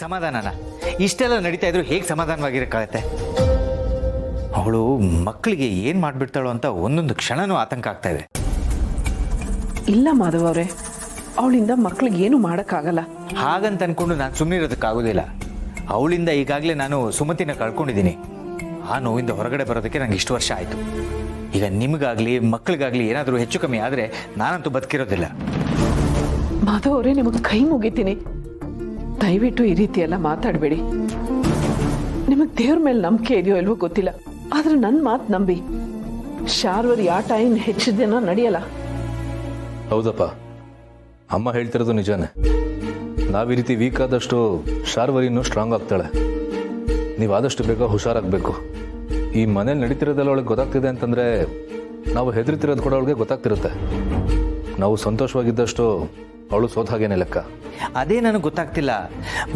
ಸಮಾಧಾನನ? ಇಷ್ಟೆಲ್ಲ ನಡೀತಾ ಇದ್ರು ಹೇಗೆ ಸಮಾಧಾನವಾಗಿರಕ್ಕಾಗತ್ತೆ? ಅವಳು ಮಕ್ಕಳಿಗೆ ಏನು ಮಾಡಿಬಿಡ್ತಾಳೋ ಅಂತ ಒಂದೊಂದು ಕ್ಷಣನೂ ಆತಂಕ ಆಗ್ತಾ ಇದೆ. ಇಲ್ಲ ಮಾಧವ್ ಅವರೇ, ಅವಳಿಂದ ಮಕ್ಳಿಗೆ ಏನು ಮಾಡೋಕ್ಕಾಗಲ್ಲ. ಹಾಗಂತ ಅನ್ಕೊಂಡು ನಾನು ಸುಮ್ಮನಿರೋದಕ್ಕಾಗೋದಿಲ್ಲ. ಅವಳಿಂದ ಈಗಾಗಲೇ ನಾನು ಸುಮತಿನ ಕಳ್ಕೊಂಡಿದ್ದೀನಿ. ಆ ನೋವಿಂದ ಹೊರಗಡೆ ಬರೋದಕ್ಕೆ ನಂಗೆ ಇಷ್ಟು ವರ್ಷ ಆಯಿತು. ಈಗ ನಿಮಗಾಗಲಿ ಮಕ್ಕಳಿಗಾಗಲಿ ಏನಾದರೂ ಹೆಚ್ಚು ಕಮ್ಮಿ ಆದರೆ ನಾನಂತೂ ಬದುಕಿರೋದಿಲ್ಲ. ಮಾಧವ್ ಅವರೇ, ನಿಮಗೆ ಕೈ ಮುಗಿತೀನಿ, ದಯವಿಟ್ಟು ಈ ರೀತಿ ಎಲ್ಲ ಮಾತಾಡಬೇಡಿ. ನಿಮಗೆ ದೇವ್ರ ಮೇಲೆ ನಂಬಿಕೆ ಇದೆಯೋ ಇಲ್ವೋ ಗೊತ್ತಿಲ್ಲ, ಆದ್ರೆ ನನ್ನ ಮಾತು ನಂಬಿ. ಶಾರ್ವರಿ ಆಟ ಏನು ಹೆಚ್ಚಿದೇನೋ ನಡೆಯಲ್ಲ. ಹೌದಪ್ಪ, ಅಮ್ಮ ಹೇಳ್ತಿರೋದು ನಿಜಾನೇ. ನಾವು ಈ ರೀತಿ ವೀಕ್ ಆದಷ್ಟು ಶಾರ್ವರಿನೂ ಸ್ಟ್ರಾಂಗ್ ಆಗ್ತಾಳೆ. ನೀವು ಆದಷ್ಟು ಬೇಗ ಹುಷಾರಾಗಬೇಕು. ಈ ಮನೇಲಿ ನಡೀತಿರೋದೆಲ್ಲ ಅವಳಿಗೆ ಗೊತ್ತಾಗ್ತಿದೆ ಅಂತಂದರೆ ನಾವು ಹೆದರ್ತಿರೋದು ಕೂಡ ಅವಳಿಗೆ ಗೊತ್ತಾಗ್ತಿರುತ್ತೆ. ನಾವು ಸಂತೋಷವಾಗಿದ್ದಷ್ಟು ಅವಳು ಸೋತ ಹಾಗೇನೆ ಲೆಕ್ಕ. ಅದೇ ನನಗೆ ಗೊತ್ತಾಗ್ತಿಲ್ಲ,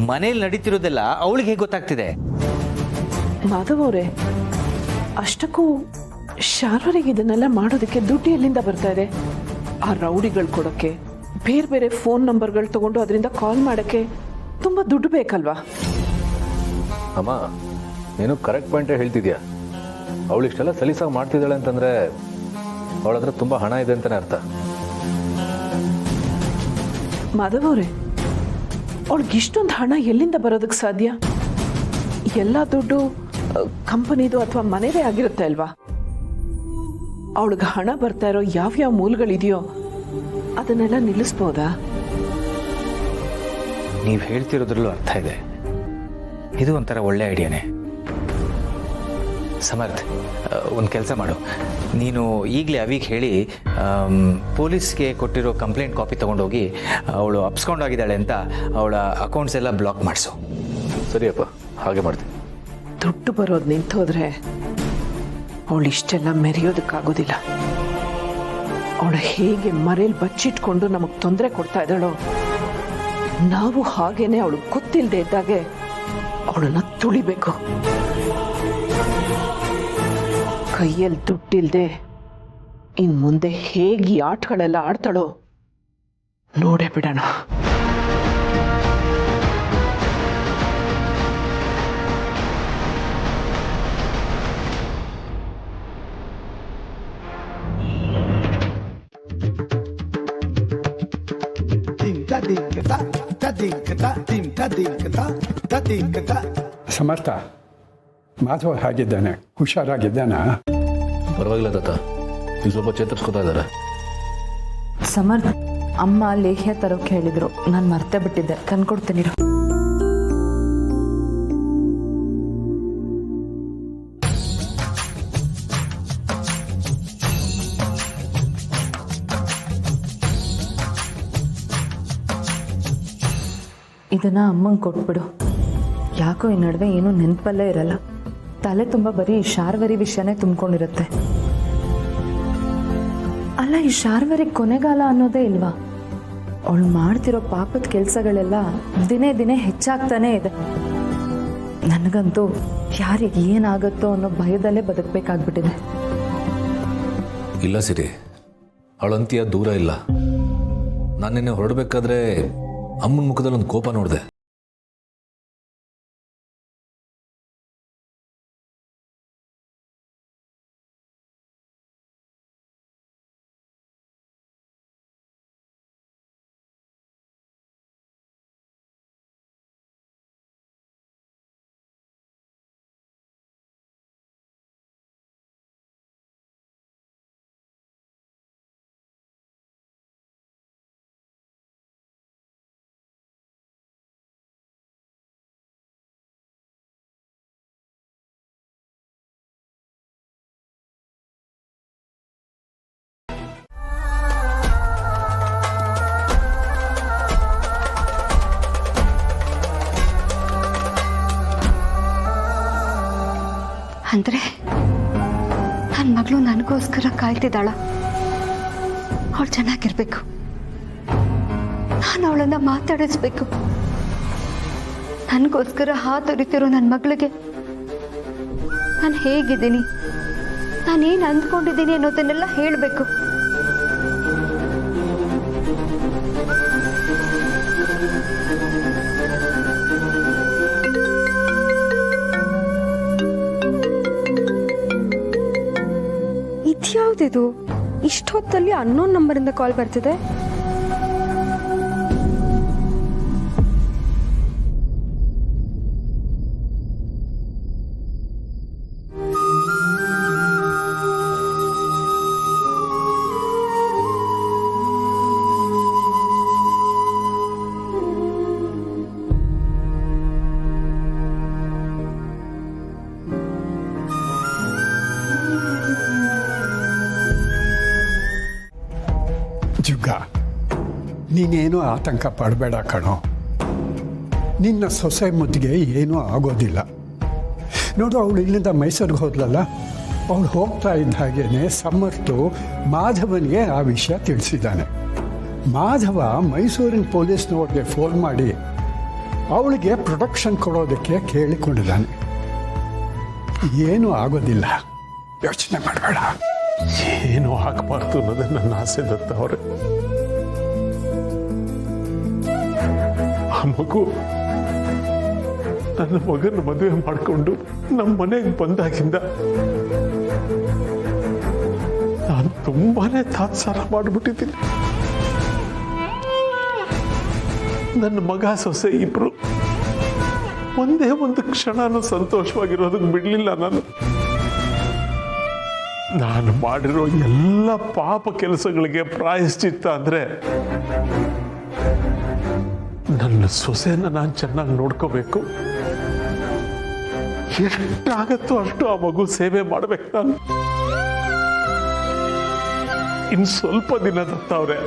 ಮನೇಲಿ ನಡೀತಿರೋದೆಲ್ಲ ಅವಳಿಗೆ ಹೇಗೆ ಗೊತ್ತಾಗ್ತಿದೆ? ಮಾಧವ್ ಅವರೇ, ಅಷ್ಟಕ್ಕೂ ಶಾರ್ವರಿಗೆ ಇದನ್ನೆಲ್ಲ ಮಾಡೋದಕ್ಕೆ ದುಡ್ಡು ಎಲ್ಲಿಂದ ಬರ್ತಾ ಇದೆ? ಆ ರೌಡಿಗಳು ಕೊಡೋಕ್ಕೆ, ಬೇರೆ ಬೇರೆ ಫೋನ್ ನಂಬರ್ಗಳು ತಗೊಂಡು ಅದರಿಂದ ಕಾಲ್ ಮಾಡೋಕ್ಕೆ ತುಂಬ ದುಡ್ಡು ಬೇಕಲ್ವಾ? ಅಮ್ಮ, ನೀನು ಕರೆಕ್ಟ್ ಪಾಯಿಂಟೇ ಹೇಳ್ತಿದ್ಯಾ. ಅವಳು ಇಷ್ಟೆಲ್ಲ ಸಲೀಸಾಗಿ ಮಾಡ್ತಿದ್ದಾಳೆ ಅಂತಂದರೆ ಅವಳ ಹತ್ರ ತುಂಬ ಹಣ ಇದೆ ಅಂತಲೇ ಅರ್ಥ. ಮಾಧವ್ ಅವರೇ, ಅವಳಿಗೆ ಇಷ್ಟೊಂದು ಹಣ ಎಲ್ಲಿಂದ ಬರೋದಕ್ಕೆ ಸಾಧ್ಯ? ಎಲ್ಲ ದುಡ್ಡು ಕಂಪನಿದು ಅಥವಾ ಮನೆದೇ ಆಗಿರುತ್ತೆ ಅಲ್ವಾ? ಅವಳಿಗೆ ಹಣ ಬರ್ತಾ ಇರೋ ಯಾವ್ಯಾವ ಮೂಲಗಳಿದೆಯೋ ಅದನ್ನೆಲ್ಲ ನಿಲ್ಲಿಸ್ಬೋದಾ? ನೀವು ಹೇಳ್ತಿರೋದ್ರಲ್ಲೂ ಅರ್ಥ ಇದೆ. ಇದು ಒಂಥರ ಒಳ್ಳೆ ಐಡಿಯಾನೇ. ಸಮರ್ಥ್, ಒಂದು ಕೆಲಸ ಮಾಡು, ನೀನು ಈಗಲೇ ಅವಿಗೆ ಹೇಳಿ ಪೊಲೀಸ್ಗೆ ಕೊಟ್ಟಿರೋ ಕಂಪ್ಲೇಂಟ್ ಕಾಪಿ ತೊಗೊಂಡೋಗಿ ಅವಳು ಅಪ್ಸ್ಕೊಂಡಾಗಿದ್ದಾಳೆ ಅಂತ ಅವಳ ಅಕೌಂಟ್ಸ್ ಎಲ್ಲ ಬ್ಲಾಕ್ ಮಾಡಿಸು. ಸರಿಯಪ್ಪ, ಹಾಗೆ ಮಾಡ್ತೀನಿ. ದುಡ್ಡು ಬರೋದು ನಿಂತೋದ್ರೆ ಅವಳು ಇಷ್ಟೆಲ್ಲ ಮೆರೆಯೋದಕ್ಕಾಗೋದಿಲ್ಲ. ಅವಳು ಹೇಗೆ ಮರೇಲಿ ಬಚ್ಚಿಟ್ಕೊಂಡು ನಮಗೆ ತೊಂದರೆ ಕೊಡ್ತಾ ಇದ್ದಾಳೋ, ನಾವು ಹಾಗೇನೆ ಅವಳು ಗೊತ್ತಿಲ್ಲದೆ ಇದ್ದಾಗೆ ಅವಳನ್ನ ತುಳಿಬೇಕು. ಕೈಯಲ್ಲಿ ದುಡ್ಡಿಲ್ದೆ ಇನ್ ಮುಂದೆ ಹೇಗೆ ಈ ಆಟಗಳೆಲ್ಲ ಆಡ್ತಾಳೋ ನೋಡೇ ಬಿಡೋಣ. ಸಮರ್ಥ, ಮಾಧವ ಹಾಗಿದ್ದಾನೆ? ಹುಷಾರಾಗಿದ್ದಾನ? ಪರವಾಗಿಲ್ಲ ತಾತ, ಈಗ ಸ್ವಲ್ಪ ಚೇತರಿಸ್ಕೊತಾ ಇದ್ದಾರೆ. ಸಮರ್ಥ, ಅಮ್ಮ ಲೇಹ್ಯ ತರೋಕೆ ಹೇಳಿದ್ರು, ನಾನು ಮರ್ತೇ ಬಿಟ್ಟಿದ್ದೆ, ತಂದ್ಕೊಡ್ತೀನಿ. ಇದನ್ನ ಅಮ್ಮಂಗೆ ಕೊಟ್ಬಿಡು. ಯಾಕೋ ಈ ನಡುವೆ ಏನೂ ನೆನಪಲ್ಲೇ ಇರಲ್ಲ. ತಲೆ ತುಂಬ ಬರೀ ಶಾರ್ವರಿ ವಿಷಯನೇ ತುಂಬಿಕೊಂಡಿರುತ್ತೆ. ಅಲ್ಲ, ಈ ಶಾರ್ವರಿ ಕೊನೆಗಾಲ ಅನ್ನೋದೇ ಇಲ್ವಾ? ಅವಳು ಮಾಡ್ತಿರೋ ಪಾಪದ ಕೆಲಸಗಳೆಲ್ಲ ದಿನೇ ದಿನೇ ಹೆಚ್ಚಾಗ್ತಾನೇ ಇದೆ. ನನಗಂತೂ ಯಾರಿಗೆ ಏನಾಗುತ್ತೋ ಅನ್ನೋ ಭಯದಲ್ಲೇ ಬದುಕಬೇಕಾಗ್ಬಿಟ್ಟಿದೆ. ಇಲ್ಲ ಸಿರಿ, ಅವಳಂತೀಯ ದೂರ ಇಲ್ಲ. ನಾನು ನಿನ್ನೆ ಹೊರಡಬೇಕಾದ್ರೆ ಅಮ್ಮನ ಮುಖದಲ್ಲಿ ಒಂದು ಕೋಪ ನೋಡಿದೆ. ಅಂದರೆ ನನ್ನ ಮಗಳು ನನಗೋಸ್ಕರ ಕಾಯ್ತಿದ್ದಾಳ. ಅವಳು ಚೆನ್ನಾಗಿರ್ಬೇಕು, ನಾನು ಅವಳನ್ನ ಮಾತಾಡಿಸ್ಬೇಕು. ನನಗೋಸ್ಕರ ಹಾತೊರಿತಿರೋ ನನ್ನ ಮಗಳಿಗೆ ನಾನು ಹೇಗಿದ್ದೀನಿ, ನಾನೇನು ಅಂದ್ಕೊಂಡಿದ್ದೀನಿ ಅನ್ನೋದನ್ನೆಲ್ಲ ಹೇಳಬೇಕು. ಯಾರಿದು ಇಷ್ಟೊತ್ತಲ್ಲಿ ಅನ್ನೋನ್ ನಂಬರಿಂದ ಕಾಲ್ ಬರ್ತಿದೆ? ಜುಗ್ಗ, ನೀನೇನು ಆತಂಕ ಪಡಬೇಡ ಕಣೋ. ನಿನ್ನ ಸೊಸೆ ಮುದ್ದಿಗೆ ಏನೂ ಆಗೋದಿಲ್ಲ. ನೋಡು, ಅವಳು ಇಲ್ಲಿಂದ ಮೈಸೂರಿಗೆ ಹೋದ್ಲಲ್ಲ, ಅವಳು ಹೋಗ್ತಾ ಇದ್ದ ಹಾಗೇನೆ ಸಮರ್ಥು ಮಾಧವನಿಗೆ ಆ ವಿಷಯ ತಿಳಿಸಿದ್ದಾನೆ. ಮಾಧವ ಮೈಸೂರಿನ ಪೊಲೀಸ್ನವ್ರಿಗೆ ಫೋನ್ ಮಾಡಿ ಅವಳಿಗೆ ಪ್ರೊಟೆಕ್ಷನ್ ಕೊಡೋದಕ್ಕೆ ಕೇಳಿಕೊಂಡಿದ್ದಾನೆ. ಏನೂ ಆಗೋದಿಲ್ಲ, ಯೋಚನೆ ಮಾಡಬೇಡ. ಏನು ಆಗಬಾರ್ದು ಅನ್ನೋದೇ ನನ್ನ ಆಸೆ ದತ್ತ ಅವರೇ. ಆ ಮಗು ನನ್ನ ಮಗನ ಮದುವೆ ಮಾಡಿಕೊಂಡು ನಮ್ಮ ಮನೆಗೆ ಬಂದಾಗಿಂದ ನಾನು ತುಂಬಾನೇ ತಾತ್ಸಾರ ಮಾಡಿಬಿಟ್ಟಿದ್ದೀನಿ. ನನ್ನ ಮಗ ಸೊಸೆ ಇಬ್ರು ಒಂದೇ ಒಂದು ಕ್ಷಣನೂ ಸಂತೋಷವಾಗಿರೋದಕ್ಕೆ ಬಿಡ್ಲಿಲ್ಲ. ನಾನು ಮಾಡಿರೋ ಎಲ್ಲ ಪಾಪ ಕೆಲಸಗಳಿಗೆ ಪ್ರಾಯಶ್ಚಿತ್ತ ಅಂದ್ರೆ ನನ್ನ ಸೊಸೆನ ನಾನು ಚೆನ್ನಾಗಿ ನೋಡ್ಕೋಬೇಕು. ಎಷ್ಟಾಗತ್ತೋ ಅಷ್ಟು ಆ ಮಗು ಸೇವೆ ಮಾಡ್ಬೇಕು ನಾನು. ಇನ್ನು ಸ್ವಲ್ಪ ದಿನ ದತ್ತವ್ರೆ